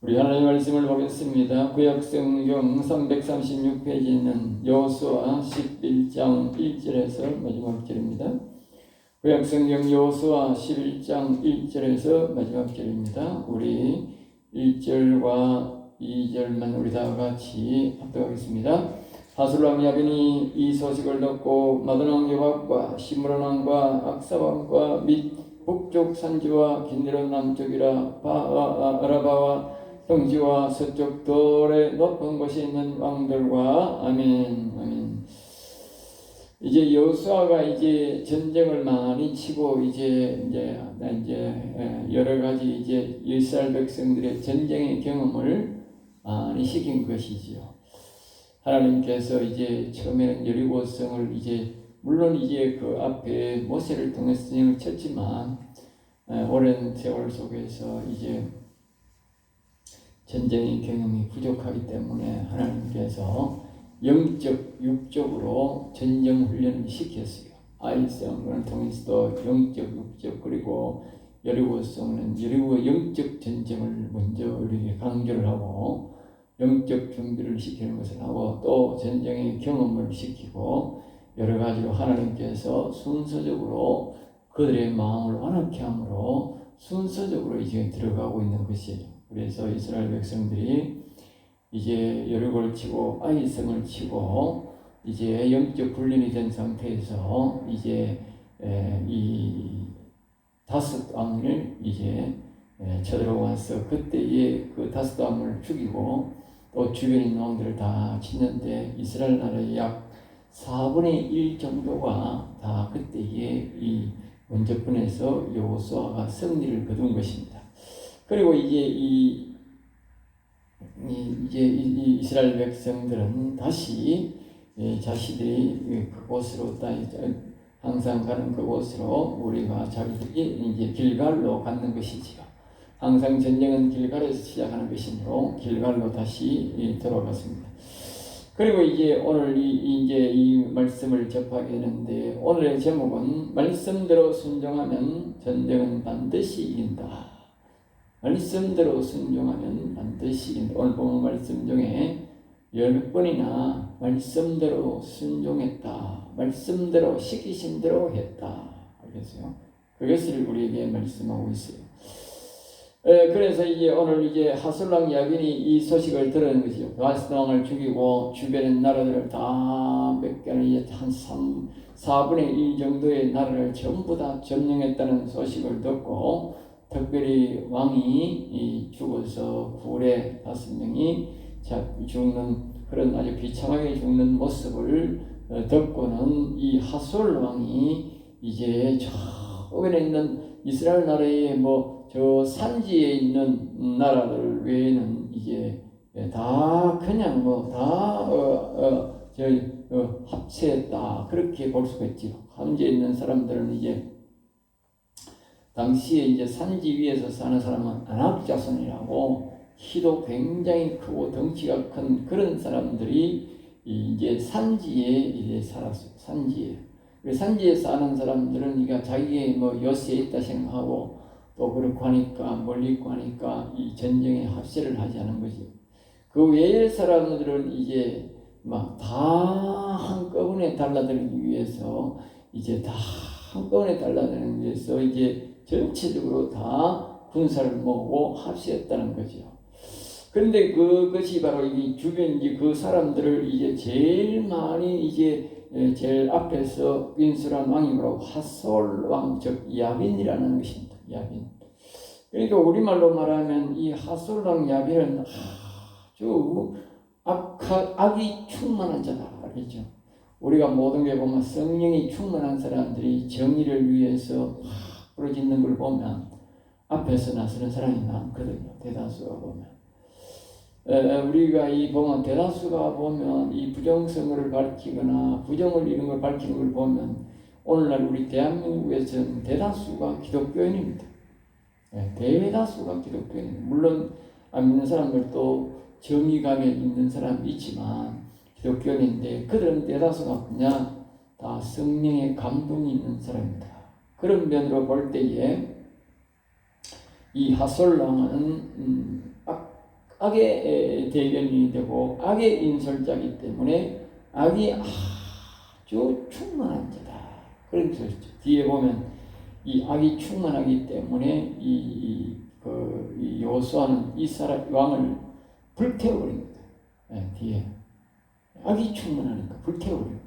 우리 하나님의 말씀을 보겠습니다. 구약성경 336페이지는 여호수아 11장 1절에서 마지막 절입니다. 구약성경 여호수아 11장 1절에서 마지막 절입니다. 우리 1절과 2절만 우리 다 같이 합독하겠습니다. 하술람 야빈이 이 소식을 듣고 마드왕 요압과 시므론 왕과 악사 왕과 및 북쪽 산지와 긴드론 남쪽이라 아라바와 평지와 서쪽 돌의 높은 곳에 있는 왕들과 아멘. 이제 여호수아가 이제 전쟁을 많이 치고 이제 여러 가지 이제 이스라엘 백성들의 전쟁의 경험을 많이 시킨 것이지요. 하나님께서 이제 처음에는 여리고성을 이제 물론 이제 그 앞에 모세를 통해서 전쟁을 쳤지만 오랜 세월 속에서 이제 전쟁의 경험이 부족하기 때문에 하나님께서 영적, 육적으로 전쟁 훈련을 시켰어요. 아이성을 통해서도 영적, 육적, 그리고 여리고성은 여리고 영적 전쟁을 먼저 우리에게 강조를 하고 영적 준비를 시키는 것을 하고 또 전쟁의 경험을 시키고 여러 가지로 하나님께서 순서적으로 그들의 마음을 완악케 함으로 순서적으로 이제 들어가고 있는 것이에요. 그래서 이스라엘 백성들이 이제 여리고를 치고 아이성을 치고 이제 영적 훈련이 된 상태에서 이제 이 다섯 왕을 이제 쳐들어와서 그때에 그 다섯 왕을 죽이고 또 주변에 있는 왕들을 다 치는데 이스라엘 나라의 약 4분의 1 정도가 다 그때에 이 원정권에서 여호수아가 승리를 거둔 것입니다. 그리고 이제 이 이스라엘 백성들은 다시 자신들이 그곳으로 항상 가는 그곳으로 우리가 자기들이 이제 길갈로 가는 것이지요. 항상 전쟁은 길갈에서 시작하는 것이므로 길갈로 다시 돌아갔습니다. 그리고 이제 오늘 이제 이 말씀을 접하게 되는데 오늘의 제목은 말씀대로 순종하면 전쟁은 반드시 이긴다. 말씀대로 순종하면 반드시 이긴다. 오늘 본문 말씀 중에 10번이나 말씀대로 순종했다. 말씀대로 시키신 대로 했다. 알겠어요? 그것을 우리에게 말씀하고 있어요. 그래서 이제 오늘 이제 하술랑 야빈이 이 소식을 들은 것이죠. 다스 왕을 죽이고 주변의 나라들을 다 몇 개는 이제 한 4분의 1 정도의 나라를 전부 다 점령했다는 소식을 듣고 특별히 왕이 죽어서 굴에 5명이 죽는 그런 아주 비참하게 죽는 모습을 듣고는 이 하술 왕이 이제 저변에 있는 이스라엘 나라의 저 산지에 있는 나라들 외에는 이제 다 그냥 합세했다 그렇게 볼 수가 있죠. 현재 있는 사람들은 이제 당시에 이제 산지 위에서 사는 사람은 아낙 자손이라고 키도 굉장히 크고 덩치가 큰 그런 사람들이 이제 산지에 이제 살았어요. 산지에 사는 사람들은 그러니까 자기의 요새에 있다 생각하고 또 그렇고 하니까 멀리 있고 하니까 이 전쟁에 합세를 하지 않은 거죠. 그 외의 사람들은 이제 막 다 한꺼번에 달라들기 위해서 이제 다 한꺼번에 달라들기 위해서 이제 전체적으로 다 군사를 모으고 합세했다는 거죠. 그런데 그것이 바로 이 주변 그 사람들을 이제 제일 많이 이제 제일 앞에서 인수란 왕이 바로 하솔 왕 즉 야빈이라는 것입니다. 야빈. 그러니까 우리말로 말하면 이 하솔 왕 야빈은 아주 악이 충만한 자다. 알겠죠? 우리가 모든 게 보면 성령이 충만한 사람들이 정의를 위해서 부르짖는 걸 보면 앞에서 나서는 사람이 많거든요. 대다수가 보면. 우리가 보면 대다수가 보면 이 부정성을 밝히거나 부정을 이런 걸 밝히는 걸 보면 오늘날 우리 대한민국에서는 대다수가 기독교인입니다. 대다수가 기독교인. 물론 안 믿는 사람들도 정의감에 있는 사람이 있지만 기독교인인데 그들은 대다수가 그냥 다 성령의 감동이 있는 사람입니다. 그런 면으로 볼 때에 이 하솔 왕은 악의 대변인이 되고 악의 인솔자이기 때문에 악이 아주 충만한 자다. 그래서 뒤에 보면 이 악이 충만하기 때문에 이 여호수아는 이스라엘 왕을 불태워버립니다. 뒤에 악이 충만하니까 불태워버립니다.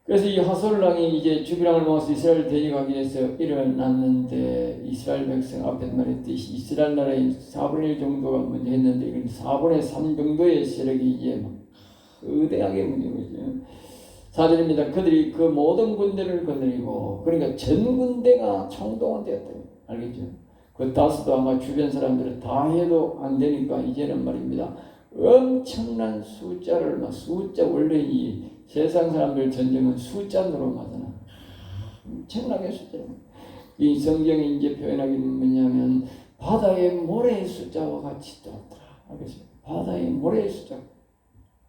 그래서 이 하솔 왕이 이제 주비랑을 모아서 이스라엘 대적하기 위해서 일어났는데 이스라엘 백성 앞에 말했듯이 이스라엘 나라의 4분의 1 정도가 먼저 했는데 이건 4분의 3 정도의 세력이 이제 막 거대하게 문제인 거죠. 4절입니다. 그들이 그 모든 군대를 거느리고 그러니까 전 군대가 총동원되었다. 알겠죠? 그 다스도 아마 주변 사람들은 다 해도 안 되니까 이제는 말입니다. 엄청난 숫자를 원래 이 세상 사람들 전쟁은 숫자 노름하잖아. 엄청나게 숫자로. 이 성경이 이제 표현하기는 뭐냐면 바다의 모래의 숫자와 같이 되었더라. 알겠죠? 바다의 모래의 숫자.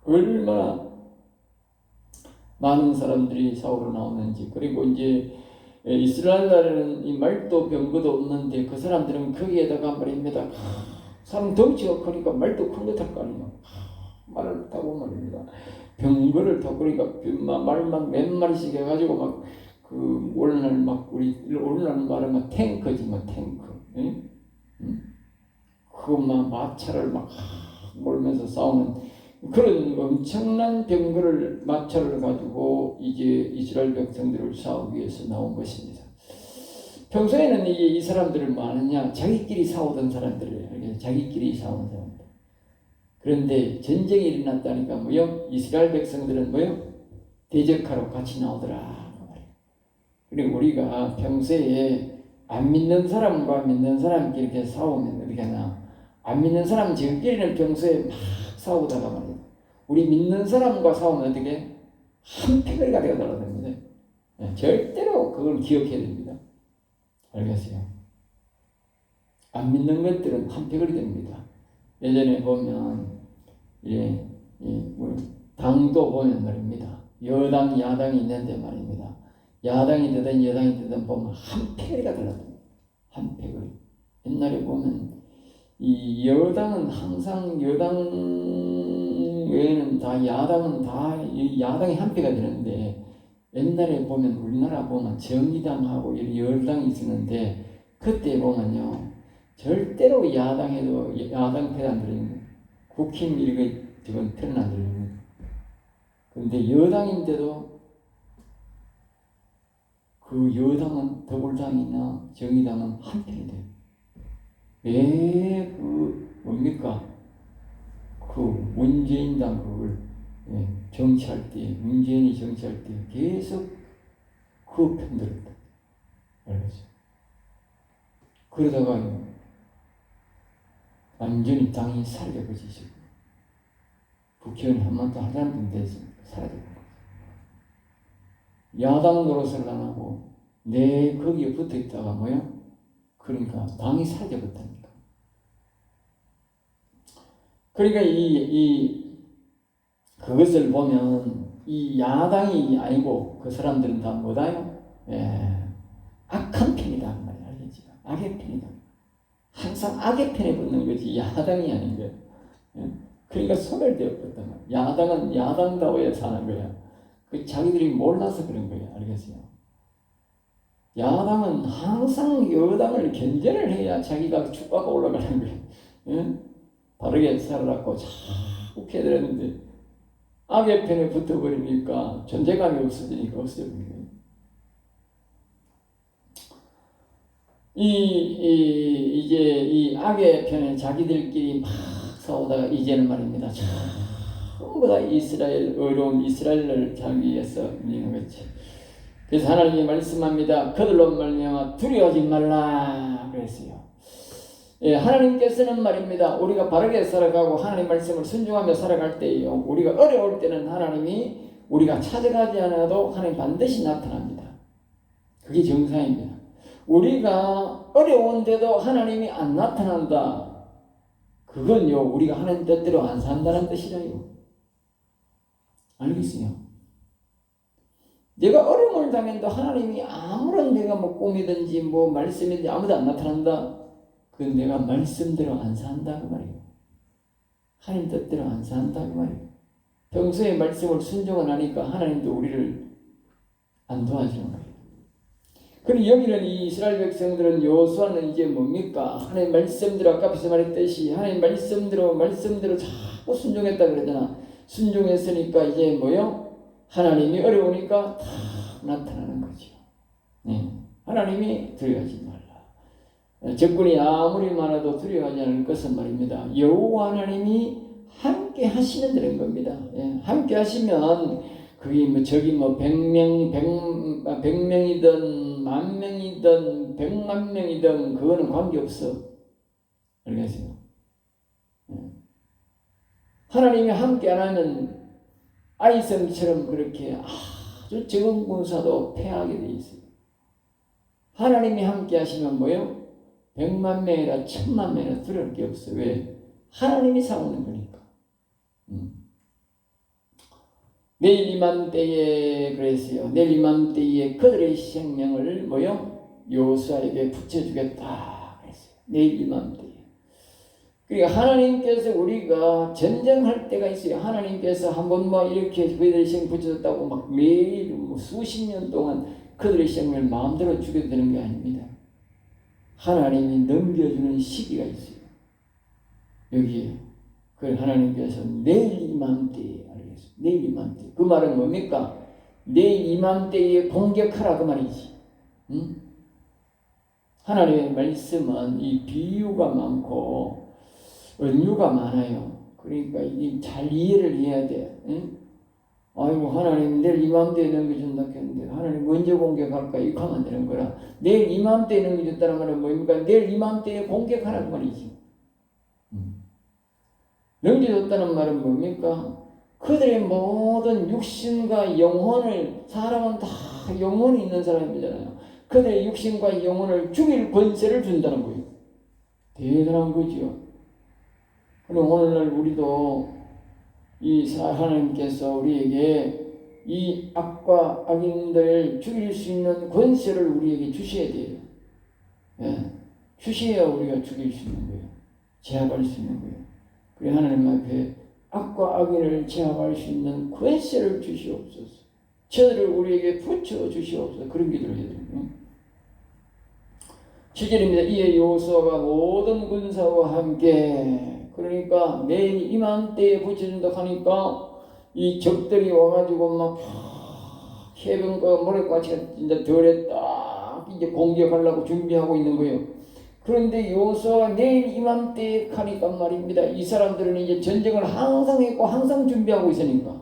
얼마나 많은 사람들이 싸우러 나오는지. 그리고 이제 이스라엘 나라는 이 말도 병거도 없는데 그 사람들은 거기에다가 말입니다. 사람 덩치가 크니까 말도 큰 거 탈 거 아니에요. 말을 타고 말입니다. 병거를 타고 그러니까 말만 몇 마리씩 해가지고 막 그 오늘날 막 오늘날 말하면 탱크지 뭐 탱크. 응? 그 막 마차를 막 몰면서 싸우는 그런 엄청난 병거를 마차를 가지고 이제 이스라엘 백성들을 싸우기 위해서 나온 것입니다. 평소에는 이 사람들은 뭐 하느냐? 자기끼리 싸우던 사람들이에요. 자기끼리 싸우는 사람들. 그런데 전쟁이 일어났다니까 뭐요? 이스라엘 백성들은 뭐요? 대적하러 같이 나오더라. 그리고 우리가 평소에 안 믿는 사람과 믿는 사람끼리 이렇게 싸우면 어떻게 하나? 안 믿는 사람 저끼리는 평소에 막 싸우다가 말이야. 우리 믿는 사람과 싸우면 어떻게? 한 패거리가 되어달라고 합니다. 절대로 그걸 기억해야 됩니다. 알겠어요? 안 믿는 것들은 한 패거리 됩니다. 예전에 보면 당도 보면 말입니다. 여당 야당이 있는데 말입니다. 야당이 되든 여당이 되든 보면 한 패거리가 달라집니다. 한 패거리. 옛날에 보면 이 여당은 항상 여당 외에는 다 야당은 다 야당이 한 패가 되는데 옛날에 보면 우리나라 보면 정의당하고 여당이 있었는데 그때 보면요 절대로 야당에도 야당 패 안 들어있는 거예요. 국힘 이거 지금 패는 안 들어있는 거예요. 그런데 여당인데도 그 여당은 더불당이나 정의당은 한 편이 돼요. 왜 뭡니까? 그 문재인당 그걸 정치할 때 문재인이 정치할 때 계속 그 편들었다. 알겠죠? 그러다가 완전히 당이 사라져버리시고 국회의원 한 번도 한 사람도 돼서 사라져버리고 야당 노릇을 안 하고 내 거기에 붙어 있다가 뭐야? 그러니까 당이 사라져버렸다니까. 그러니까 그것을 보면 이 야당이 아니고 그 사람들은 다 뭐다요? 악한 편이다 말이야. 알겠지? 악의 편이다. 항상 악의 편에 붙는 거지 야당이 아닌 거야. 그러니까 소멸되었단 말이야. 야당은 야당다워야 사는 거야. 그 자기들이 몰라서 그런 거야. 알겠어요? 야당은 항상 여당을 견제를 해야 자기가 주가가 올라가는 거야. 바르게 살아라고 자꾸 해야 되는데 악의 편에 붙어버리니까 존재감이 없어지니까 없어지는 거예요. 이제 이 악의 편에 자기들끼리 막 싸우다가 이제는 말입니다. 전부 다 의로운 이스라엘을 살기 위해서 있는 거지. 그래서 하나님이 말씀합니다. 그들로 말미암아 두려워하지 말라 그랬어요. 하나님께서는 말입니다. 우리가 바르게 살아가고 하나님 말씀을 순종하며 살아갈 때요. 우리가 어려울 때는 하나님이 우리가 찾아가지 않아도 하나님 반드시 나타납니다. 그게 정상입니다. 우리가 어려운데도 하나님이 안 나타난다. 그건요. 우리가 하나님 뜻대로 안 산다는 뜻이라요. 알겠어요? 내가 어려움을 당해도 하나님이 아무런 내가 뭐 꿈이든지 뭐 말씀이든지 아무도 안 나타난다. 그건 내가 말씀대로 안 산다 그 말이에요. 하나님 뜻대로 안 산다 그 말이에요. 평소에 말씀을 순종을 하니까 하나님도 우리를 안 도와주는 거예요. 그럼 여기는 이 이스라엘 백성들은 여호수아는 이제 뭡니까? 하나님 말씀대로 아까 앞에서 말했듯이 하나님 말씀대로 자꾸 순종했다 그러잖아. 순종했으니까 이제 뭐요? 하나님이 어려우니까 다 나타나는 거죠. 네. 하나님이 두려워하지 말라. 적군이 아무리 많아도 두려워하지 않을 것은 말입니다. 여호와 하나님이 함께 하시면 되는 겁니다. 예. 함께 하시면 그게 뭐 저기 뭐 100명이든 10,000명이든 100,000명이든 그거는 관계없어. 알겠어요? 하나님이 함께 안 하면 아이성처럼 그렇게 아주 적은 군사도 패하게 돼 있어요. 하나님이 함께 하시면 뭐요? 100,000명이라 10,000명이라 두려울 게 없어요. 왜? 하나님이 싸우는 거니까. 내일 이맘때에 그랬어요. 내일 이맘때에 그들의 생명을 뭐요? 여호수아에게 붙여주겠다 그랬어요. 내일 이맘때에. 그러니까 하나님께서 우리가 전쟁할 때가 있어요. 하나님께서 한번 뭐 이렇게 그들의 생명 붙여줬다고 막 매일 뭐 수십 년 동안 그들의 생명을 마음대로 죽여도 되는 게 아닙니다. 하나님이 넘겨주는 시기가 있어요. 여기에. 그 하나님께서 내일 이맘때에 알겠어요. 내일 이맘때. 그 말은 뭡니까? 내일 이맘때에 공격하라 그 말이지. 응? 하나님의 말씀은 이 비유가 많고 은유가 많아요. 그러니까 이 잘 이해를 해야 돼. 응? 아이고 하나님 내일 이맘때에 넘겨준다 했는데 하나님 언제 공격할까? 이렇게 하면 안 되는 거라. 내일 이맘때에 넘겨줬다는 말은 뭡니까? 내일 이맘때에 공격하라 그 말이지. 넘겨줬다는 말은 뭡니까? 그들의 모든 육신과 영혼을, 사람은 다 영혼이 있는 사람이잖아요. 그들의 육신과 영혼을 죽일 권세를 준다는 거예요. 대단한 거죠. 그럼 오늘날 우리도 이 하나님께서 우리에게 이 악과 악인들을 죽일 수 있는 권세를 우리에게 주셔야 돼요. 예. 주셔야 우리가 죽일 수 있는 거예요. 제압할 수 있는 거예요. 그래 하나님 앞에 악과 악인을 제압할 수 있는 권세를 주시옵소서. 저들을 우리에게 붙여 주시옵소서. 그런 기도를 해야 돼요. 7절입니다. 이에 여호수아가 모든 군사와 함께 그러니까 내일 이맘때에 붙여준다 하니까 이 적들이 와가지고 막 해변과 모래같이 진짜 덜에 딱 이제 공격하려고 준비하고 있는 거예요. 그런데 여호수아가 내일 이맘때에 가니까 말입니다. 이 사람들은 이제 전쟁을 항상 했고 항상 준비하고 있으니까,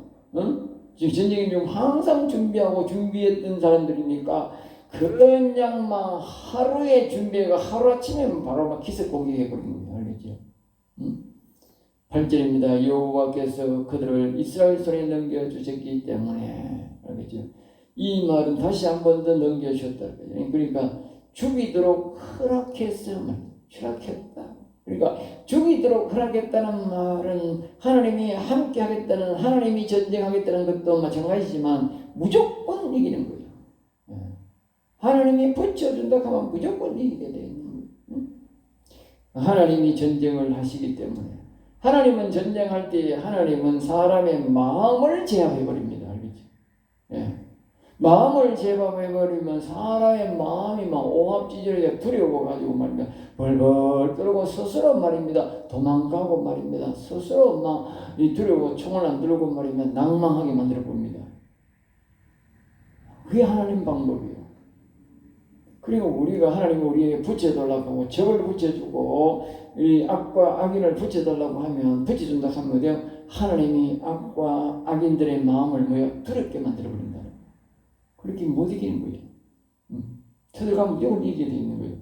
지금 전쟁이 좀 항상 준비하고 준비했던 사람들이니까 그냥 막 하루에 준비해가 하루아침에 바로 막 기습 공격해버리는 거예요. 알겠죠? 8절입니다. 여호와께서 그들을 이스라엘 손에 넘겨주셨기 때문에 알겠죠? 이 말은 다시 한 번 더 넘겨주셨다. 그러니까 죽이도록 허락했다. 그러니까 죽이도록 허락했다는 말은 하나님이 함께 하겠다는, 하나님이 전쟁하겠다는 것도 마찬가지지만 무조건 이기는 거예요. 하나님이 붙여준다 하면 무조건 이기게 되는 거예요. 하나님이 전쟁을 하시기 때문에 하나님은 전쟁할 때 하나님은 사람의 마음을 제압해버립니다. 알겠죠? 예. 마음을 제압해버리면 사람의 마음이 막 오합지졸하게 두려워가지고 말입니다. 벌벌 떨고 스스로 말입니다. 도망가고 말입니다. 스스로 막 두려워 총을 안 들고 말이면 낭망하게 만들어 봅니다. 그게 하나님 방법이에요. 그리고 우리가 하나님 우리에게 붙여달라고 하고 적을 붙여주고 이 악과 악인을 붙여달라고 하면 붙여준다 하면 하나님이 악과 악인들의 마음을 두렵게 만들어 버린다. 그렇게 못 이기는 거예요. 쳐들어가면 무조건 이기게 되어 있는 거예요.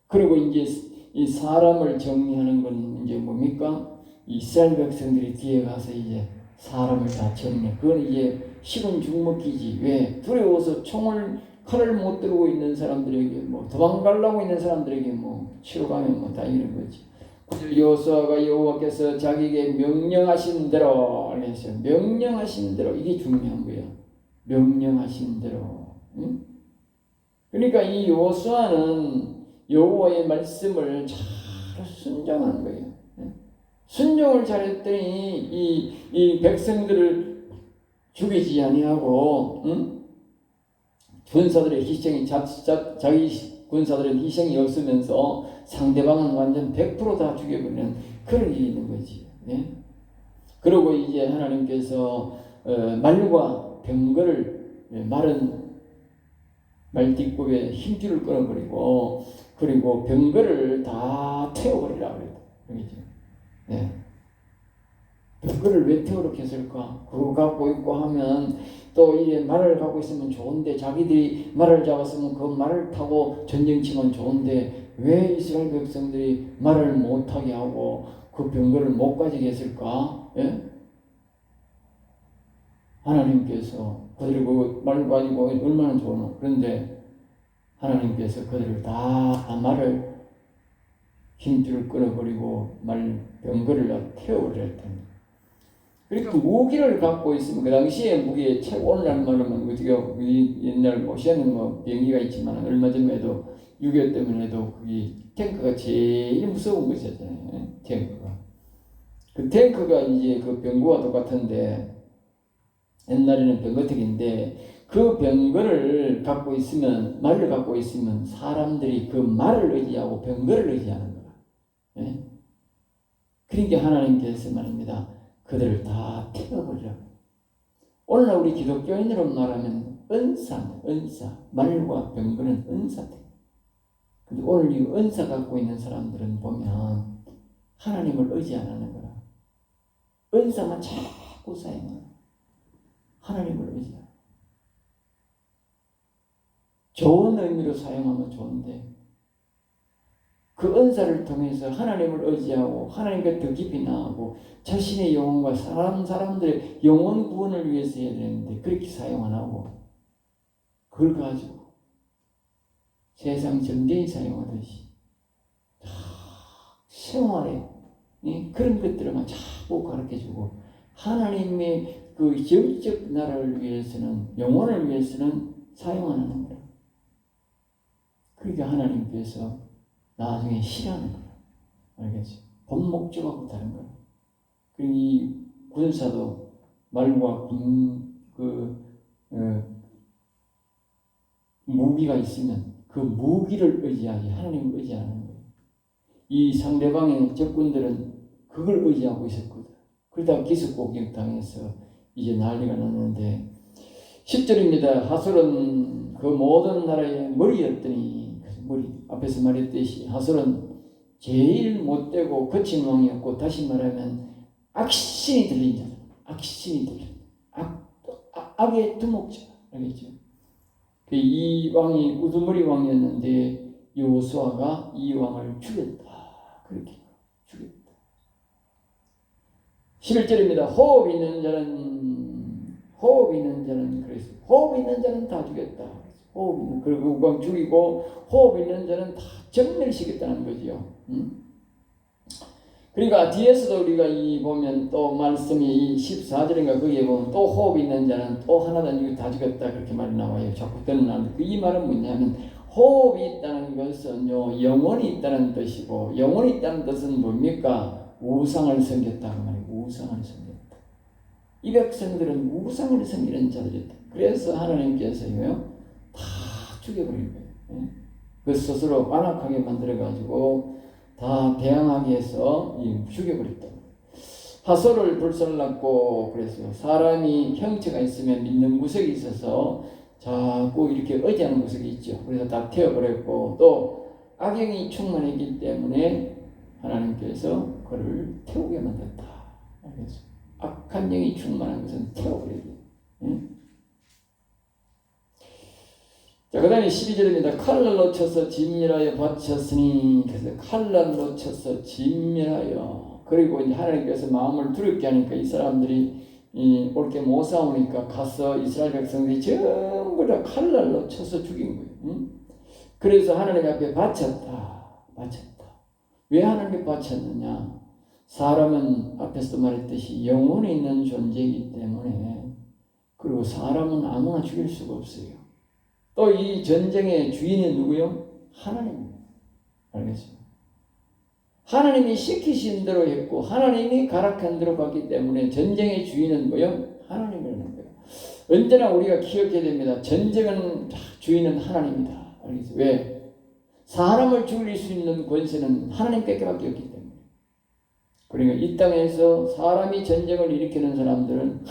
그리고 이제 이 사람을 정리하는 건 이제 뭡니까? 이스라엘 백성들이 뒤에 가서 이제 사람을 다 정리해. 그건 이제 식은 죽먹기지. 왜? 두려워서 칼을 못 들고 있는 사람들에게 도망가려고 있는 사람들에게 치러 가면 다 이런 거지. 여호수아가 여호와께서 자기에게 명령하신 대로 그래서 명령하신 대로 이게 중요한 거예요. 명령하신 대로. 그러니까 이 여호수아는 여호와의 말씀을 잘 순종하는 거예요. 순종을 잘했더니 이 백성들을 죽이지 아니하고, 군사들의 희생이 자기 군사들의 희생이 없으면서 상대방은 완전 100% 다 죽여버리는 그런 일이 있는 거지. 그리고 이제 하나님께서 말과 병거를 마른 말띠급에 힘줄을 끊어버리고, 그리고 병거를 다 태워버리라 그랬죠. 병거를 왜 태우도록 했을까? 그거 갖고 있고 하면 또 이제 말을 갖고 있으면 좋은데, 자기들이 말을 잡았으면 그 말을 타고 전쟁 치면 좋은데 왜 이스라엘 백성들이 말을 못하게 하고 그 병거를 못 가지게 했을까? 하나님께서 그들이 그 말을 가지고 얼마나 좋으나. 그런데 하나님께서 그들을 다 말을 힘줄을 끊어버리고 병거를 다 태워버렸다. 그러니까 무기를 갖고 있으면, 그 당시에 무기의 최고, 오늘날 말하면 우리가 옛날 시에는 비행기가 있지만 얼마 전에도 6.25 때문에도 그게 탱크가 제일 무서운 것이었잖아요. 탱크가. 그 탱크가 이제 그 병거와 똑같은데, 옛날에는 병거택인데 그 병거를 갖고 있으면, 말을 갖고 있으면 사람들이 그 말을 의지하고 병거를 의지하는 거야. 그러니까 하나님께서 말입니다. 그들을 다 태워버리라고. 오늘날 우리 기독교인으로 말하면 은사. 말과 병거는 은사다. 근데 오늘 이 은사 갖고 있는 사람들은 보면 하나님을 의지 안 하는 거라. 은사만 자꾸 사용하는 거야. 하나님을 의지하는. 좋은 의미로 사용하면 좋은데, 그 은사를 통해서 하나님을 의지하고 하나님과 더 깊이 나아가고 자신의 영혼과 사람들의 영혼 구원을 위해서 해야 되는데 그렇게 사용 안 하고 그걸 가지고 세상 전쟁에 사용하듯이 생활에 그런 것들만 자꾸 가르쳐주고, 하나님의 그 영적 나라를 위해서는, 영혼을 위해서는 사용 안 하는 거야. 그러니까 하나님께서 나중에 싫어하는 거야. 알겠지? 본 목적하고 다른 거야. 그리고 이 군사도 말과 무기가 있으면 그 무기를 의지하지 하나님을 의지하는 거예요. 이 상대방의 적군들은 그걸 의지하고 있었거든. 그러다가 기습공격 당해서 이제 난리가 났는데, 10절입니다. 하솔은 그 모든 나라의 머리였더니, 머리, 앞에서 말했듯이 하솔은 제일 못되고 거친 왕이었고, 다시 말하면 악신이 들린 자, 악신이 들린 악의 두목자. 알겠죠? 이 왕이 우두머리 왕이었는데 여호수아가 이 왕을 죽였다. 그렇게 죽였다. 11절입니다. 호흡 있는 자는 그랬어요. 호흡 있는 자는 다 죽였다. 호흡 있는, 그리고 우광 죽이고 호흡 있는 자는 다 정멸시켰다는 거죠. 그러니까 뒤에서도 우리가 보면 또 말씀이 14절인가 거기에 보면 또 호흡 있는 자는 또 하나도 다 죽였다 그렇게 말이 나와요. 자꾸 드러나는데 이 말은 뭐냐면, 호흡이 있다는 것은 영혼이 있다는 뜻이고, 영혼이 있다는 뜻은 뭡니까? 우상을 섬겼다 그 말이에요. 우상을 섬겼다. 이 백성들은 우상을 섬기는 자들이다. 그래서 하나님께서요 다 죽여버린 거예요. 그 스스로 완악하게 만들어가지고 다 대항하게 해서 죽여버렸다. 하솔을 불살랐고, 그래서 사람이 형체가 있으면 믿는 구석이 있어서 자꾸 이렇게 의지하는 구석이 있죠. 그래서 다 태워버렸고, 또 악영이 충만했기 때문에 하나님께서 그를 태우게 만들었다. 그래서 악한 영이 충만한 것은 태워버리기. 자, 그 다음에 12절입니다. 칼날로 쳐서 진멸하여 바쳤으니, 그래서 칼날로 쳐서 진멸하여, 그리고 이제 하나님께서 마음을 두렵게 하니까 이 사람들이 옳게 못 싸우니까 가서 이스라엘 백성들이 전부 다 칼날로 쳐서 죽인 거예요. 그래서 하나님 앞에 바쳤다. 왜 하나님께 바쳤느냐? 사람은 앞에서도 말했듯이 영혼이 있는 존재이기 때문에, 그리고 사람은 아무나 죽일 수가 없어요. 또 이 전쟁의 주인은 누구요? 하나님입니다. 알겠죠? 하나님이 시키신 대로 했고 하나님이 가락한 대로 갔기 때문에 전쟁의 주인은 뭐요? 하나님이라는 거예요. 언제나 우리가 기억해야 됩니다. 전쟁은 주인은 하나님이다. 알겠죠? 왜? 사람을 죽일 수 있는 권세는 하나님께밖에 없기 때문에. 그러니까 이 땅에서 사람이 전쟁을 일으키는 사람들은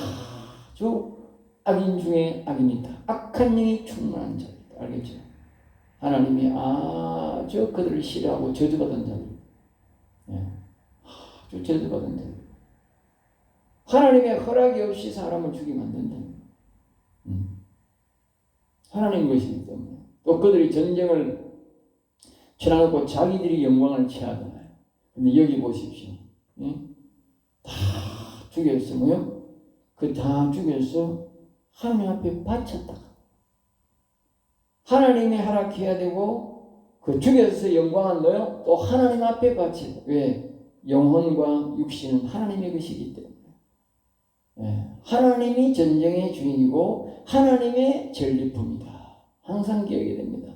아주 악인 중에 악인이다. 악한 영이 충만한 자이다. 알겠죠? 하나님이 아주 그들을 싫어하고 저주받은 자들. 예. 아주 저주받은 자들. 하나님의 허락이 없이 사람을 죽이면 안 된다. 하나님 것이기 때문에. 또 그들이 전쟁을 치러놓고 자기들이 영광을 취하잖아요. 근데 여기 보십시오. 예? 다 죽였으며 그 다 죽여서 하나님 앞에 바쳤다가 하나님이 허락해야 되고 그 죽여서 영광은 너요 또 하나님 앞에 바치다. 왜? 영혼과 육신은 하나님의 것이기 때문에. 예. 하나님이 전쟁의 주인이고 하나님의 전리품이다. 항상 기억해야 됩니다.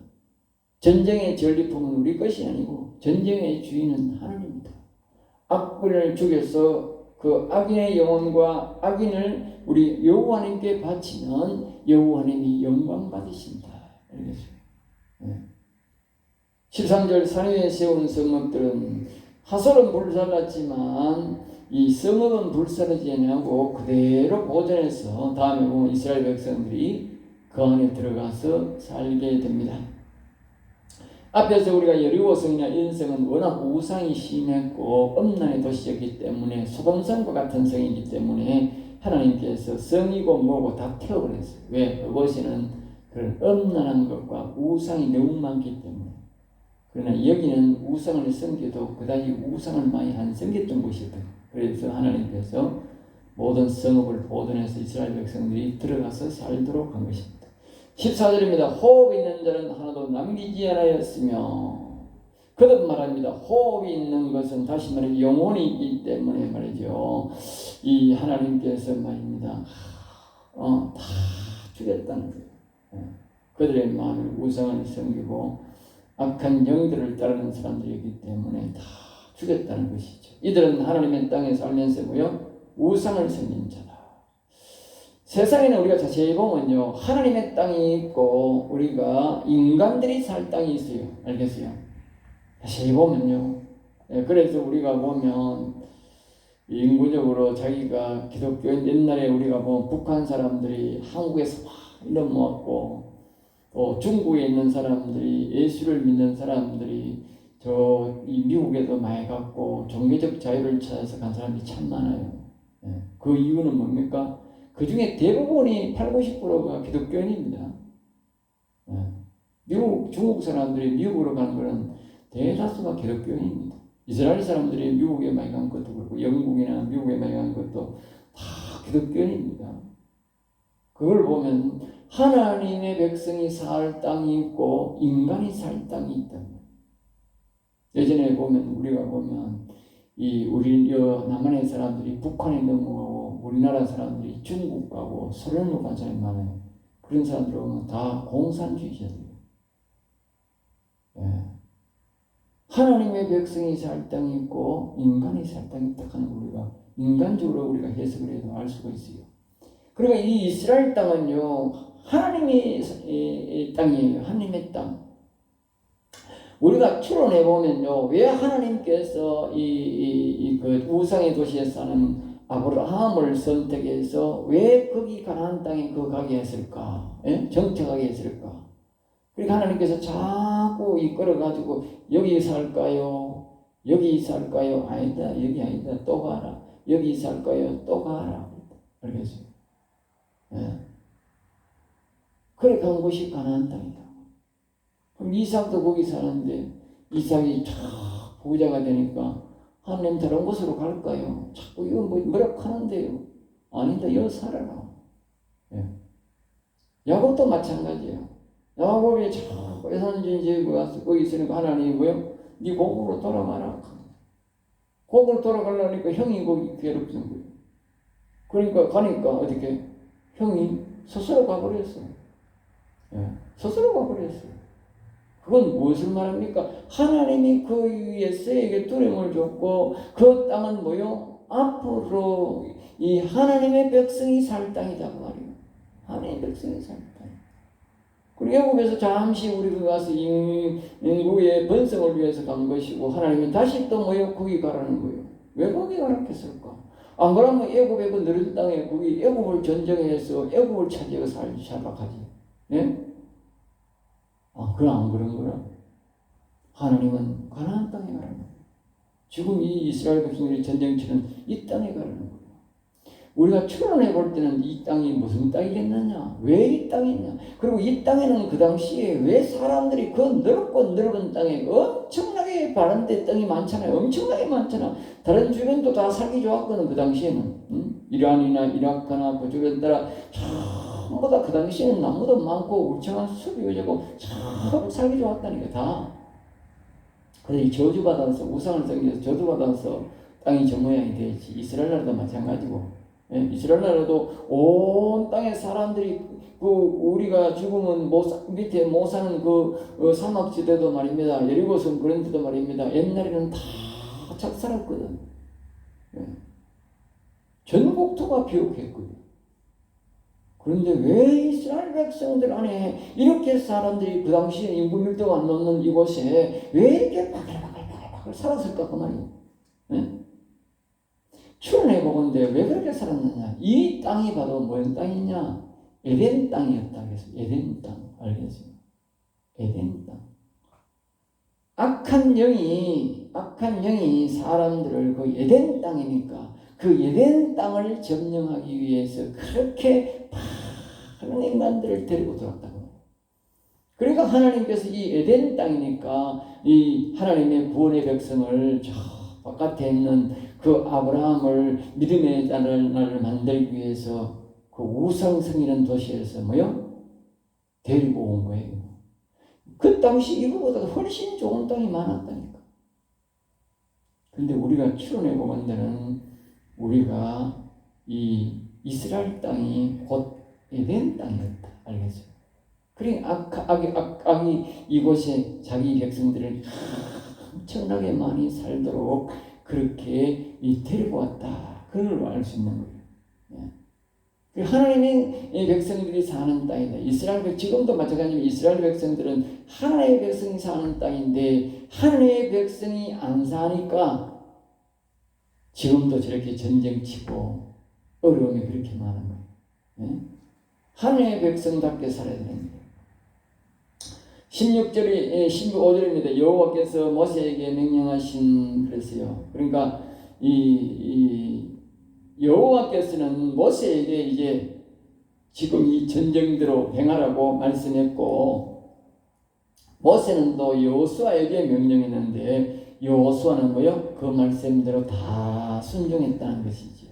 전쟁의 전리품은 우리 것이 아니고 전쟁의 주인은 하나님이다. 악군을 죽여서 그 악인의 영혼과 악인을 우리 여호와님께 바치면 여호와님이 영광 받으신다. 알겠죠? 네. 13절 산 위에 세운 성읍들은 하솔은 불살랐지만 이 성읍은 불사르지 아니하고 그대로 보존해서 다음에 보면 이스라엘 백성들이 그 안에 들어가서 살게 됩니다. 앞에서 우리가 여리고성이나 이런 성은 워낙 우상이 심했고 엄난의 도시였기 때문에 소돔성과 같은 성이기 때문에 하나님께서 성이고 뭐고 다 태워버렸어요. 왜? 그곳에는 그런 엄난한 것과 우상이 너무 많기 때문에. 그러나 여기는 우상을 섬겨도 그다지 우상을 많이 안 섬겼던 곳이었던 거예요. 그래서 하나님께서 모든 성읍을 보존해서 이스라엘 백성들이 들어가서 살도록 한 것입니다. 14절입니다. 호흡 있는 자는 하나도 남기지 않았으며 거듭 말합니다. 호흡이 있는 것은 다시 말해 영혼이 있기 때문에 말이죠. 이 하나님께서 말입니다. 다 죽였다는 거예요. 그들의 마음을 우상을 섬기고 악한 영들을 따르는 사람들이기 때문에 다 죽였다는 것이죠. 이들은 하나님의 땅에 살면서 뭐요? 우상을 섬긴 자다. 세상에는 우리가 자세히 보면요, 하나님의 땅이 있고 우리가 인간들이 살 땅이 있어요. 알겠어요? 자세히 보면요. 그래서 우리가 보면 인구적으로 자기가 기독교인 옛날에 우리가 보면 북한 사람들이 한국에서 막 넘어왔고 또 중국에 있는 사람들이 예수를 믿는 사람들이 이 미국에도 많이 갔고 종교적 자유를 찾아서 간 사람들이 참 많아요. 그 이유는 뭡니까? 그 중에 대부분이 80, 90%가 기독교인입니다. 중국 사람들이 미국으로 가는 것은 대다수가 기독교인입니다. 이스라엘 사람들이 미국에 많이 간 것도 그렇고 영국이나 미국에 많이 간 것도 다 기독교인입니다. 그걸 보면 하나님의 백성이 살 땅이 있고 인간이 살 땅이 있다. 예전에 보면 우리가 보면 우리 남한의 사람들이 북한에 넘어가고 우리나라 사람들이 중국 가고 소련으로 간 사람이 많아요. 그런 사람들 보면 다 공산주의자들이에요. 하나님의 백성이 살 땅이 있고 인간이 살 땅이 있다 하는 우리가 인간적으로 우리가 해석을 해도 알 수가 있어요. 그러니까 이 이스라엘 땅은요 하나님의 땅이에요. 하나님의 땅. 우리가 추론해 보면요, 왜 하나님께서 그 우상의 도시에 사는 아브라함을 선택해서 왜 거기 가나안 땅에 가게 했을까? 정착하게 했을까? 그러니까 하나님께서 자꾸 이끌어 가지고 여기 살까요? 여기 살까요? 아니다, 여기 아니다, 또 가라. 여기 살까요? 또 가라. 알겠어요? 그래 간 곳이 가나안 땅이다. 그럼 이삭도 거기 사는데 이삭이 참 부자가 되니까 하나님 다른 곳으로 갈까요? 자꾸 이거 뭐라고 하는데요. 아니다, 여기 살아라. 야곱도 마찬가지예요. 야곱이 자꾸 애산진지에 와서 거기 있으니까 하나님이 뭐요? 네 고국으로 돌아가라. 고국으로 돌아가려니까 형이 거기 괴롭히는 거예요. 그러니까 가니까 어떻게 형이 스스로 가버렸어요. 스스로 가버렸어요. 그건 무엇을 말합니까? 하나님이 그 위에 쇠에게 두려움을 줬고 그 땅은 뭐요? 앞으로 이 하나님의 백성이 살 땅이다 그 말이에요. 하나님의 백성이 살 땅. 그리고 애굽에서 잠시 우리가 가서 인구의 번성을 위해서 간 것이고 하나님은 다시 또 뭐요? 거기 가라는 거예요. 왜 거기 가라고 했을까? 안 그러면 애굽의 그 느린 땅에 거기 애굽을 전쟁해서 애굽을 차지하고 살아가지. 예? 그럼 안 그런 거라. 하나님은 가나안 땅에 가라는 거예요. 지금 이 이스라엘 백성들이 전쟁 치는 이 땅에 가라는 거예요. 우리가 추론해 볼 때는 이 땅이 무슨 땅이겠느냐? 왜 이 땅이냐? 그리고 이 땅에는 그 당시에 왜 사람들이 그 넓고 넓은 땅에 엄청나게 바른데 땅이 많잖아요. 엄청나게 많잖아. 다른 주변도 다 살기 좋았거든 그 당시에는. 이란이나 이라크나 그 주변 따라 전부 다 그 당시에는 나무도 많고 울창한 숲이 오고 참 살기 좋았다니까 다. 그래서 저주받아서 우상을 섬겨서 저주받아서 땅이 저 모양이 되지. 이스라엘 나라도 마찬가지고. 예, 이스라엘 나라도 온 땅의 사람들이 그 우리가 죽으면 밑에 못 사는 그 사막지대도 말입니다. 여리고성 그런 데도 말입니다. 옛날에는 다 착살았거든. 예. 전국토가 비옥했거든. 그런데 왜 이스라엘 백성들 안에 이렇게 사람들이 그 당시에 인구 밀도가 안 넘는 이곳에 왜 이렇게 바글바글 살았을까 그 말이에요. 예? 추론해 보건데 왜 그렇게 살았느냐? 이 땅이 바로 무슨 땅이냐? 에덴 땅이었다. 그래서 에덴 땅 알겠어요? 에덴 땅. 악한 영이 사람들을 그 에덴 땅이니까 그 에덴 땅을 점령하기 위해서 그렇게 많은 인간들을 데리고 들어왔다고. 그러니까 하나님께서 이 에덴 땅이니까 이 하나님의 구원의 백성을 저 바깥에 있는 그 아브라함을 믿음의 나라를 만들기 위해서 그 우상성이라는 도시에서 뭐요? 데리고 온 거예요. 그 당시 이거보다 훨씬 좋은 땅이 많았다니까. 그런데 우리가 추론해 보는 데는 우리가 이 이스라엘 땅이 곧 에덴 땅이었다. 알겠어요? 그러니까 악이 이곳에 자기 백성들을 엄청나게 많이 살도록 그렇게 데리고 왔다. 그걸 알 수 있는 거예요. 예. 하나님의 백성들이 사는 땅이다. 이스라엘 지금도 마찬가지로 이스라엘 백성들은 하나님의 백성이 사는 땅인데 하나님의 백성이 안 사니까 지금도 저렇게 전쟁치고 어려움이 그렇게 많은 거예요. 예? 하나님의 백성답게 살아야 되는 거예요. 15절입니다. 여호와께서 모세에게 명령하신 그랬어요. 그러니까 이 여호와께서는 모세에게 이제 지금 이 전쟁대로 행하라고 말씀했고 모세는 또 여호수아에게 명령했는데 여호수아는 뭐요? 그 말씀대로 다 순종했다는 것이죠.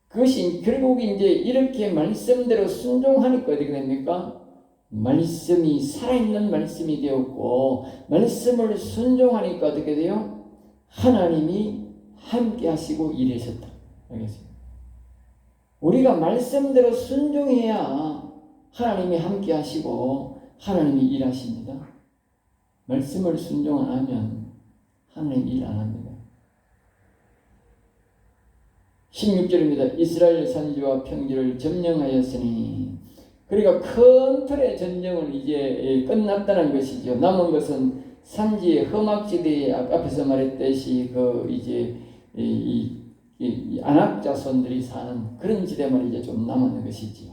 그것이 결국 이제 이렇게 말씀대로 순종하니까 어떻게 됩니까? 말씀이 살아있는 말씀이 되었고 말씀을 순종하니까 어떻게 돼요? 하나님이 함께 하시고 일하셨다. 알겠어요? 우리가 말씀대로 순종해야 하나님이 함께 하시고 하나님이 일하십니다. 말씀을 순종 안 하면 하나님 일 안 합니다. 16절입니다. 이스라엘 산지와 평지를 점령하였으니 그러니까 큰 틀의 전쟁은 이제 끝났다는 것이죠. 남은 것은 산지의 험악지대에 앞에서 말했듯이 그 이제 이 아낙 자손들이 사는 그런 지대만 이제 좀 남은 것이지요.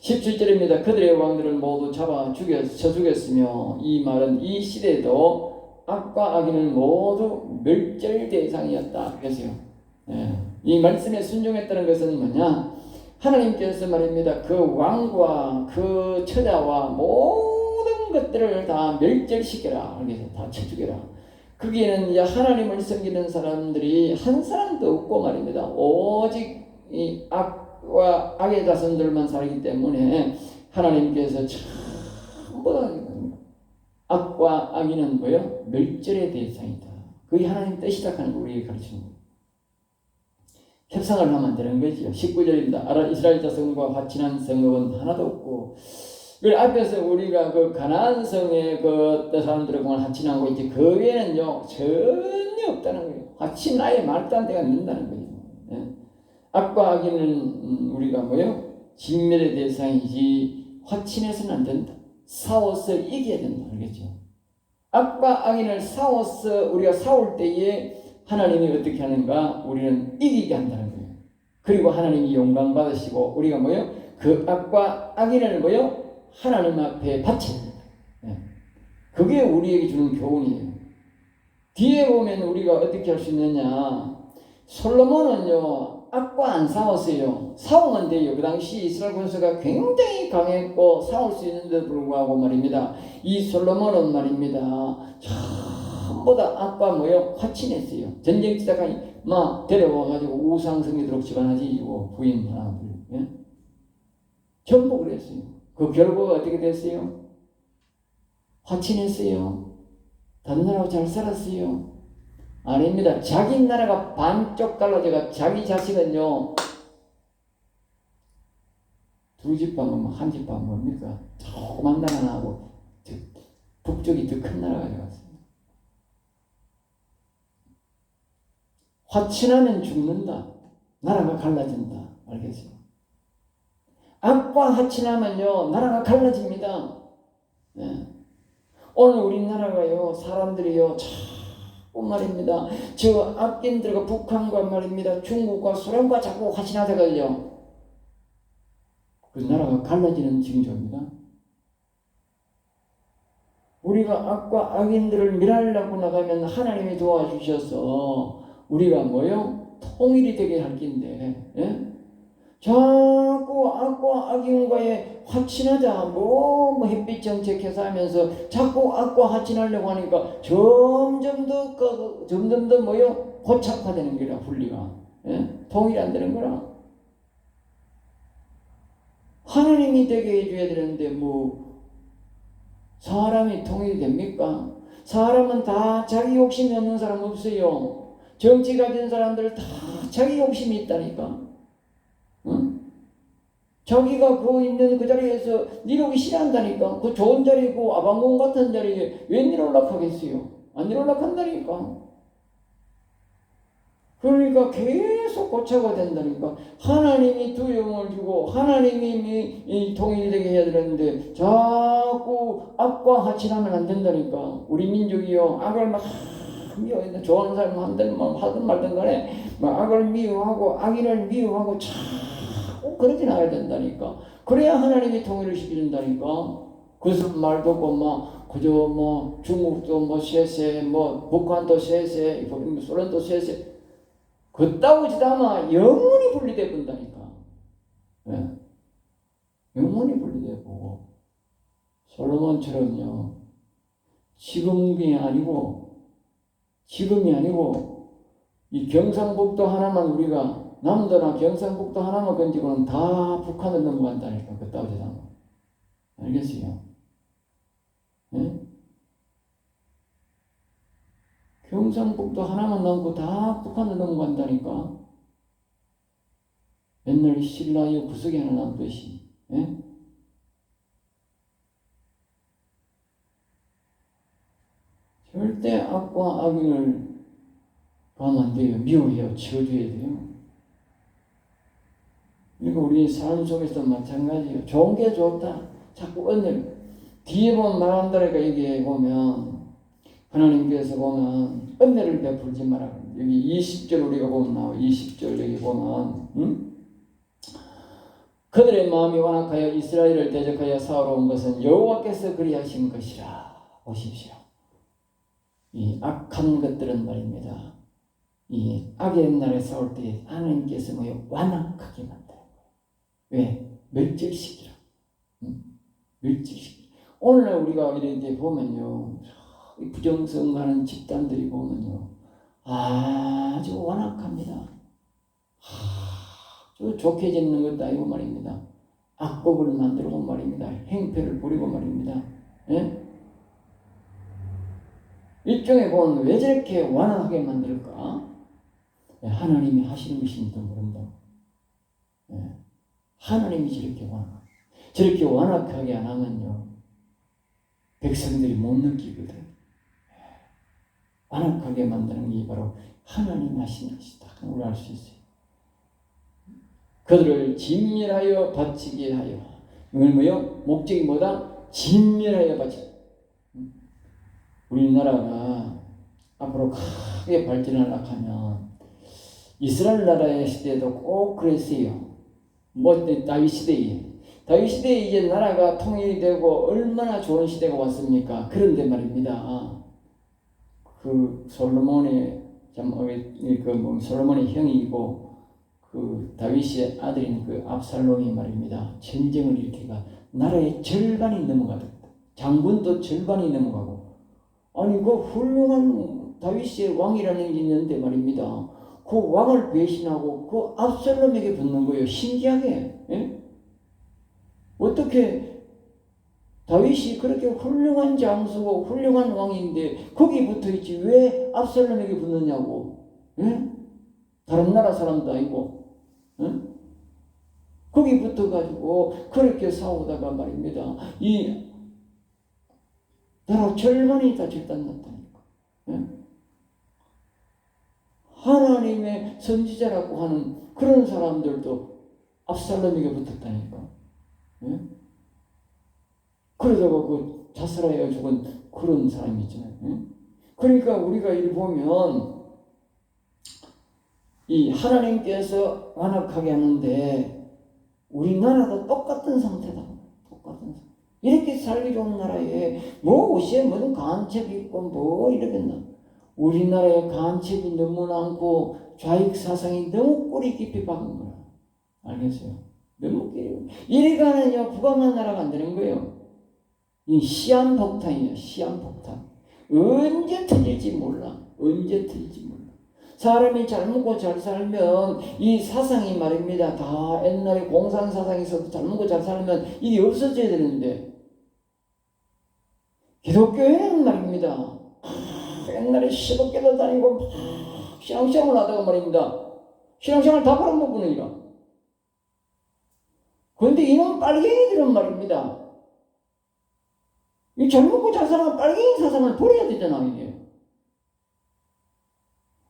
17절입니다. 그들의 왕들을 모두 쳐 죽였으며 이 말은 이 시대도 악과 악인은 모두 멸절 대상이었다. 그래서요. 예. 이 말씀에 순종했다는 것은 뭐냐? 하나님께서 말입니다. 그 왕과 그 처자와 모든 것들을 다 멸절시켜라. 그래서 다 쳐 죽여라. 거기에는 이제 하나님을 섬기는 사람들이 한 사람도 없고 말입니다. 오직 이 악과 악의 자손들만 살기 때문에 하나님께서 전부 다 악과 악인은 뭐요? 멸절의 대상이다. 그게 하나님 뜻이다 하는 걸 우리에게 가르치는 거예요. 협상을 하면 되는 거죠. 19절입니다. 이스라엘 자손과 화친한 성읍은 하나도 없고 그 앞에서 우리가 그 가나안 성의 그 사람들하고 하친하고 있지, 그 외에는요 전혀 없다는 거예요. 하친 아예 말도 안 된다는 거예요. 예? 악과 악인은 우리가 뭐요? 진멸의 대상이지 화친해서는 안 된다. 싸워서 이겨야 된다. 알겠죠? 악과 악인을 싸워서 우리가 싸울 때에 하나님이 어떻게 하는가? 우리는 이기게 한다는 거예요. 그리고 하나님이 영광 받으시고 우리가 뭐요? 그 악과 악인을 뭐요? 하나님 앞에 바쳐야 됩니다. 네. 그게 우리에게 주는 교훈이에요. 뒤에 보면 우리가 어떻게 할 수 있느냐? 솔로몬은요 악과 안 싸웠어요. 싸우면 돼요. 그 당시 이스라엘 군사가 굉장히 강했고 싸울 수 있는데도 불구하고 말입니다. 이 솔로몬은 말입니다. 전부 다 악과 뭐요? 화친했어요. 전쟁지다가 막 데려와가지고 우상성이도록 집안하지고 부인 하나 둘, 예? 전부 그랬어요. 그 결과가 어떻게 됐어요? 화친했어요. 다른 나라하고 잘 살았어요. 아닙니다. 자기 나라가 반쪽 갈라져가 자기 자식은요 두 집하면 한 집하면 뭡니까? 조그만 나라 하고 북쪽이 더 큰 나라가 되었습니다. 화친하면 죽는다. 나라가 갈라진다. 알겠어요? 악과 화친하면요 나라가 갈라집니다. 네. 오늘 우리나라가요 사람들이요 자꾸 말입니다. 저 악인들과 북한과 말입니다 중국과 소련과 자꾸 화친하다가요 그 나라가 갈라지는 징조입니다. 우리가 악과 악인들을 멸하려고 나가면 하나님이 도와주셔서 우리가 뭐요? 통일이 되게 할 긴데, 예? 자꾸 악과 악인과의 화친하자, 뭐 햇빛 정책해서 하면서 자꾸 악과 화친하려고 하니까 점점 더 뭐요? 고착화되는 거라, 분리가. 예? 통일이 안 되는 거라. 하나님이 되게 해줘야 되는데, 뭐, 사람이 통일이 됩니까? 사람은 다 자기 욕심이 없는 사람 없어요. 정치 가진 사람들 다 자기 욕심이 있다니까. 응? 자기가 그 있는 그 자리에서 니록이 싫어한다니까. 그 좋은 자리고 아방궁 같은 자리에 왜 니록락하겠어요? 안 니록락한다니까. 그러니까 계속 고쳐가 된다니까. 하나님이 두려움을 주고 하나님이 이 통일이 되게 해야 되는데 자꾸 악과 화친하면 안 된다니까. 우리 민족이요 악을 막 미워했는데 좋아하는 사람 하든 말든 간에 막 악을 미워하고 악인을 미워하고 자꾸 그러지 나가야 된다니까. 그래야 하나님이 통일을 시켜준다니까. 그 말도 없고 막 그저 뭐 중국도 뭐 쎄쎄 뭐 북한도 쎄쎄 소련도 쎄쎄 그따위 짓하면 영원히 분리돼 본다니까. 네. 영원히 분리돼 보고 솔로몬처럼요 지금이 아니고 이 경상북도 하나만 우리가 남도나 경상북도 하나만 건지고는 다 북한을 넘어간다니까. 그따위 짓하면 알겠어요? 네? 경상북도 하나만 남고 다 북한을 넘어간다니까. 옛날 신라의 구석이 하나 남듯이. 예? 절대 악과 악인을 가면 안 돼요. 미워해요. 지워줘야 돼요. 그리고 우리 삶 속에서 마찬가지예요. 좋은 게 좋다. 자꾸 언니 뒤에 보면 말한다니까. 여기 보면 하나님께서 보면 은혜를 베풀지 마라. 여기 20절 우리가 보면 나와. 20절 여기 보면 그들의 마음이 완악하여 이스라엘을 대적하여 싸우러 온 것은 여호와께서 그리하신 것이라. 보십시오. 이 악한 것들은 말입니다. 이 악의 날에 싸울 때 하나님께서 뭐요? 완악하게 만들어요. 왜? 멸절시키라. 멸절시키라. 오늘날 우리가 이렇게 보면요. 부정성가는 집단들이 보면요. 아주 완악합니다. 아주 좋게 짓는 것도 아니고 말입니다. 악법을 만들고 말입니다. 행패를 부리고 말입니다. 예? 일종의 보면 왜 저렇게 완악하게 만들까? 하나님이 하시는 것인지도 모른다. 예. 하나님이 저렇게 완악. 저렇게 완악하게 안 하면요, 백성들이 못 느끼거든. 완악하게 만드는 게 바로 하나님 하신 것이다. 우리 알 수 있어요. 그들을 진멸하여 바치게 하여. 이건 뭐요? 목적이 뭐다? 진멸하여 바치게. 우리나라가 앞으로 크게 발전하려고 하면 이스라엘 나라의 시대도 꼭 그랬어요. 다윗 시대에. 다윗 시대에 이제 나라가 통일이 되고 얼마나 좋은 시대가 왔습니까? 그런데 말입니다. 그 솔로몬의 솔로몬의 형이고 그 다윗의 아들인 그 압살롬이 말입니다. 전쟁을 일으키가 나라의 절반이 넘어가다. 장군도 절반이 넘어가고. 아니 그 훌륭한 다윗의 왕이라는 게 있는데 말입니다. 그 왕을 배신하고 그 압살롬에게 붙는 거예요. 신기하게. 예? 어떻게 다윗이 그렇게 훌륭한 장수고 훌륭한 왕인데 거기 붙어있지 왜 압살롬에게 붙느냐고. 예? 다른 나라 사람도 아니고. 예? 거기 붙어가지고 그렇게 싸우다가 말입니다. 이 나라 절반이 다 절단났다니까. 예? 하나님의 선지자라고 하는 그런 사람들도 압살롬에게 붙었다니까. 예? 그러다가 그 자살하여 죽은 그런 사람이 있잖아요. 예? 그러니까 우리가 이를 보면 이 하나님께서 완악하게 하는데 우리나라도 똑같은 상태다. 똑같은 상태. 이렇게 살기 좋은 나라에 뭐 옷에 무슨 간첩이 있고 뭐 이러겠나. 우리나라에 간첩이 너무 많고 좌익 사상이 너무 꼬리 깊이 박은 거야. 알겠어요? 너무 끼리고. 이래가는요 부강한 나라가 안 되는 거예요. 이 시한폭탄이에요. 시한폭탄. 언제 터질지 몰라. 언제 터질지 몰라. 사람이 잘 먹고 잘 살면 이 사상이 말입니다. 다 옛날에 공산 사상에서도 잘 먹고 잘 살면 이게 없어져야 되는데 기독교회는 말입니다. 옛날에 시독교도 다니고 막 신앙생활을 하다가 말입니다. 신앙생활 다 팔아먹는 이라. 그런데 이놈 빨갱이들은 말입니다. 이 잘 먹고 잘 사는 빨갱이 사상을 버려야 되잖아 이게.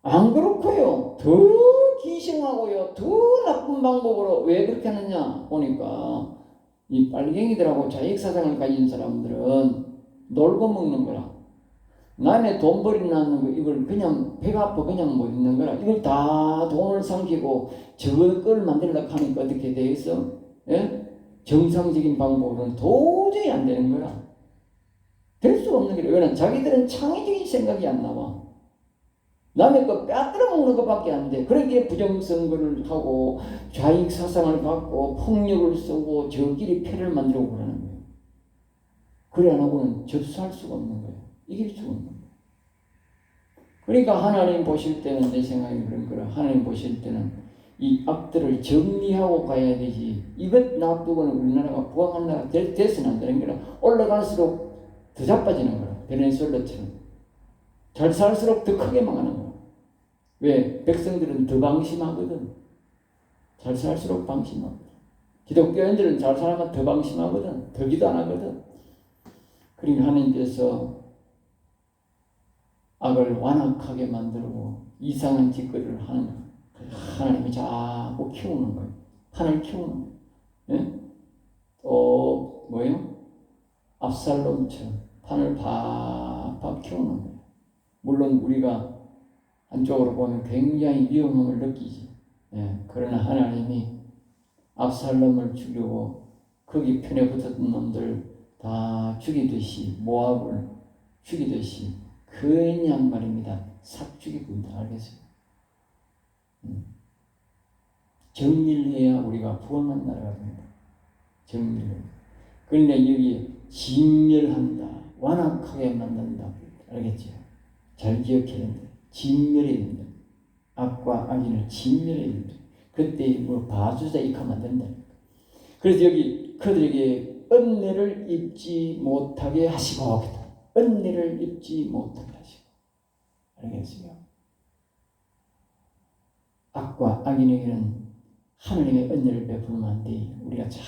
안 그렇고요. 더 기생하고요. 더 나쁜 방법으로 왜 그렇게 하느냐 보니까 이 빨갱이들하고 자익사상을 가진 사람들은 놀고 먹는 거라. 남의 돈 버리는 거 이걸 그냥 배가 아파 그냥 못 있는 거라. 이걸 다 돈을 삼키고 저걸 만들려고 하니까 어떻게 돼 있어? 예? 정상적인 방법으로는 도저히 안 되는 거라. 될 수가 없는 거라. 왜냐면 자기들은 창의적인 생각이 안 나와. 남의 거 빼앗들어 먹는 것밖에 안 돼. 그러기에 부정선거를 하고 좌익 사상을 갖고 폭력을 쓰고 저끼리 패를 만들고 그러는 거예요. 그래 안 하고는 접수할 수가 없는 거예요. 이길 수가 없는 거예요. 그러니까 하나님 보실 때는 내 생각이 그런 거라. 하나님 보실 때는 이 악들을 정리하고 가야 되지. 이것 놔두고는 우리나라가 부강한 나라 돼서는 안 되는 거라. 올라갈수록 더 자빠지는 거라. 베네수엘라처럼. 잘 살수록 더 크게 망하는 거야. 왜? 백성들은 더 방심하거든. 잘 살수록 방심하거든. 기독교인들은 잘 살면 더 방심하거든. 더 기도 안 하거든. 그러니까 하나님께서 악을 완악하게 만들고 이상한 짓거리를 하는 거야. 하나님이 자꾸 키우는 거예요. 판을 키우는 거예요. 예? 또 뭐예요? 압살롬처럼 판을 팍팍 키우는 거예요. 물론 우리가 한쪽으로 보면 굉장히 위험함을 느끼지. 예, 그러나 하나님이 압살롬을 죽이고 거기 편에 붙었던 놈들 다 죽이듯이 모압을 죽이듯이 그냥 말입니다. 싹 죽이고입니다. 알겠어요? 정밀해야 우리가 부강한 나라가 됩니다. 정밀해. 그런데 여기 진멸한다. 완악하게 만든다. 알겠죠? 잘 기억해야 된다. 진멸해야 된다. 악과 악인을 진멸해야 된다. 그때 뭐 봐주자 이렇게 하면 된다. 그래서 여기 그들에게 은혜를 입지 못하게 하시고 은혜를 입지 못하게 하시고. 알겠어요? 악과 악인에게는 하나님의 은혜를 베풀면 안 돼. 우리가 잘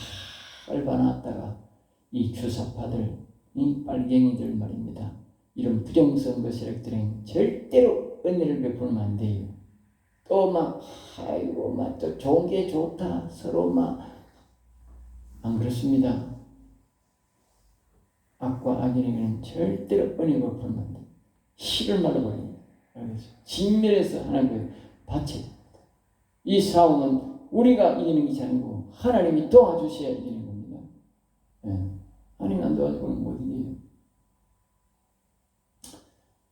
잘 봐놨다가 이 주사파들, 이 빨갱이들 말입니다. 이런 부정선거 세력들은 절대로 은혜를 베풀면 안 돼요. 또 막 아이고 막 또 좋은 게 좋다 서로 막 안 그렇습니다. 악과 악인에게는 절대로 은혜 베풀면 안 돼요. 실을 말아버립니다. 진멸해서 하나님께 바쳐야 됩니다. 이 싸움은 우리가 이기는 것이 아니고 하나님이 도와주셔야 이기는 겁니다. 하나님 안 도와주고는 못 이겨요.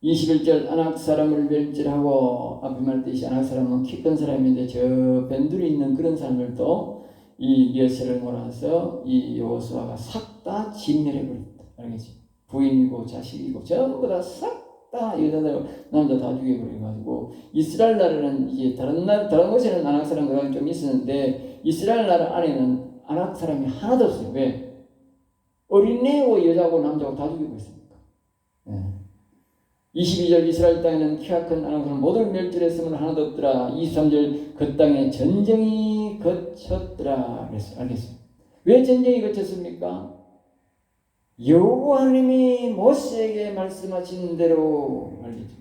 21절 안악 사람을 멸절하고 앞에 말했듯이 안악 사람은 키 큰 사람인데 저 변두리 있는 그런 사람들도 이 여세를 몰아서 이 여호수아가 싹 다 진멸해 버렸다. 알겠지? 부인이고 자식이고 전부 다 싹 다 여자들 남자 다 죽여버려가지고 이스라엘 나라는 이제 다른 곳에는 안악 사람과 좀 있었는데 이스라엘 나라 안에는 안악 사람이 하나도 없어요. 왜? 어린애고 여자고 남자고 다 죽이고 있으니까. 22절 이스라엘 땅에는 키가 큰 안악 사람 모두 멸절했으면 하나도 없더라. 23절 그 땅에 전쟁이 거쳤더라. 그랬어요. 알겠어요? 왜 전쟁이 거쳤습니까? 여호와 하나님이 모세에게 말씀하신 대로 알겠죠?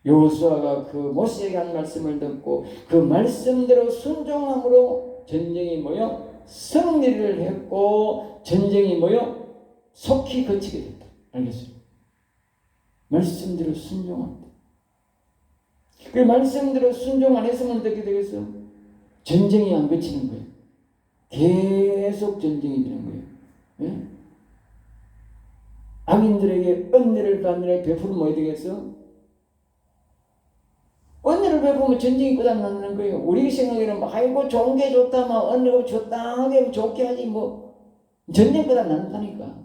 여호수아가 그 모세에게 한 말씀을 듣고 그 말씀대로 순종함으로 전쟁이 뭐요? 승리를 했고 전쟁이 뭐요? 속히 거치게 됐다. 알겠어요? 말씀대로 순종한다. 그 말씀대로 순종 안 했으면 어떻게 되겠어? 전쟁이 안 거치는 거예요. 계속 전쟁이 되는 거예요. 예? 악인들에게 은혜를 받느라 베풀면 뭐 되겠어? 은혜를 베풀면 전쟁이 끝나는 거예요. 우리 생각에는 막 아이고 좋은 게 좋다, 막 은혜가 좋다 하게 좋게 하지 뭐 전쟁 끝난다니까.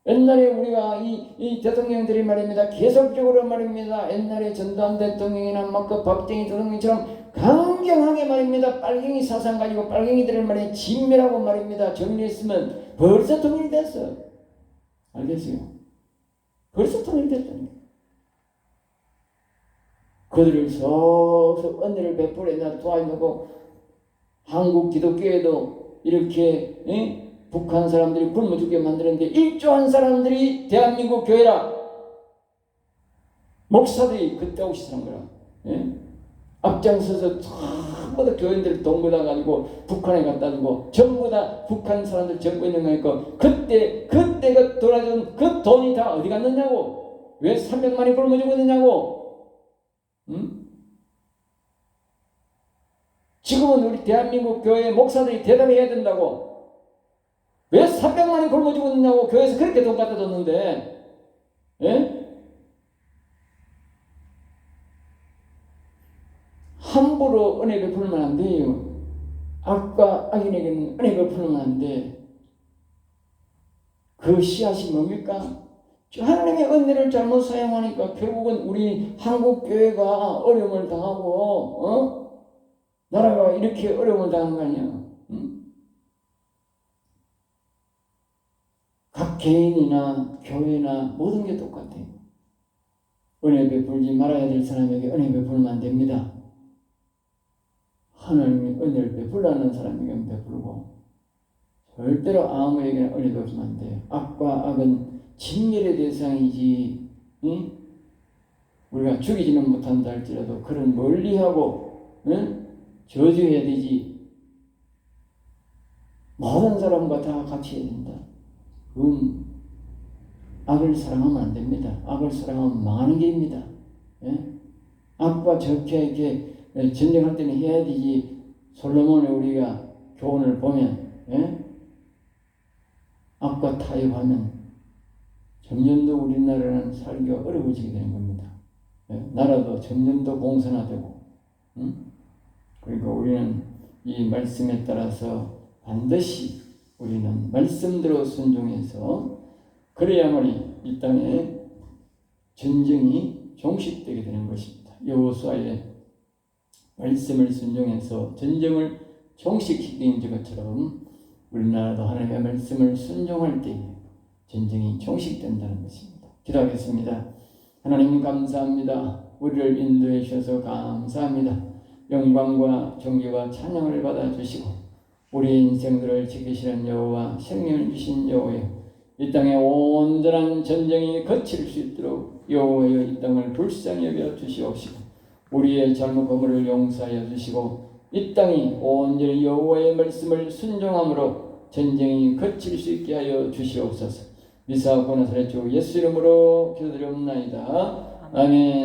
옛날에 우리가 이 대통령들이 말입니다. 계속적으로 말입니다. 옛날에 전두환 대통령이나 막 그 박정희 대통령처럼 강경하게 말입니다. 빨갱이 사상 가지고 빨갱이들을 말이야 진멸하고 말입니다. 정리했으면 벌써 통일이 됐어. 알겠어요? 벌써 통일이 됐다니까. 그들을 속속 은혜를 베풀어 도와주고 한국 기독교에도 이렇게 북한 사람들이 굶어 죽게 만드는데 일조한 사람들이 대한민국 교회라. 목사들이 그때 오시는 거라. 앞장서서 전부 다 교인들 동무다 가지고 북한에 갖다 주고 전부 다 북한 사람들 정부 있는 거니까 그때가 돌아준 그 돈이 다 어디 갔느냐고. 왜 300만이 굶어 죽었느냐고. 지금은 우리 대한민국 교회 목사들이 대답해야 된다고. 왜 300만이 굶어 죽었느냐고. 교회에서 그렇게 돈 갖다 줬는데. 함부로 은혜 베풀면 안 돼요. 악과 악인에게는 은혜 베풀면 안 돼. 그 씨앗이 뭡니까? 하나님의 은혜를 잘못 사용하니까 결국은 우리 한국 교회가 어려움을 당하고 나라가 이렇게 어려움을 당한 거 아니야. 각 개인이나 교회나 모든 게 똑같아요. 은혜 베풀지 말아야 될 사람에게 은혜 베풀면 안 됩니다. 하나님이 은혜를 베풀라는 사람에게는 베풀고 절대로 아무에게나 은혜 베풀면 안 돼요. 악과 악은 진멸의 대상이지. 우리가 죽이지는 못한다 할지라도 그런 멀리하고 저주해야 되지. 모든 사람과 다 같이 해야 된다. 그건 악을 사랑하면 안 됩니다. 악을 사랑하면 망하는 길입니다. 악과 적게 이렇게 전쟁할 때는 해야 되지. 솔로몬의 우리가 교훈을 보면 악과 타협하면 점점 더 우리나라는 살기가 어려워지게 되는 겁니다. 나라도 점점 더 공산화되고 그러니까 우리는 이 말씀에 따라서 반드시 우리는 말씀대로 순종해서 그래야만이 이 땅에 전쟁이 종식되게 되는 것입니다. 여호수아의 말씀을 순종해서 전쟁을 종식시킨 것처럼 우리나라도 하나님의 말씀을 순종할 때 전쟁이 종식된다는 것입니다. 기도하겠습니다. 하나님 감사합니다. 우리를 인도해 주셔서 감사합니다. 영광과 존귀와 찬양을 받아 주시고 우리 인생들을 지키시는 여호와, 생명을 주신 여호와여, 이 땅에 온전한 전쟁이 거칠 수 있도록 여호와여 이 땅을 불쌍히 여겨 주시옵시고 우리의 잘못 거물을 용서하여 주시고 이 땅이 온전히 여호와의 말씀을 순종함으로 전쟁이 거칠 수 있게 하여 주시옵소서. 미사하고 나사렛 주 예수 이름으로 기도드리옵나이다. 아멘.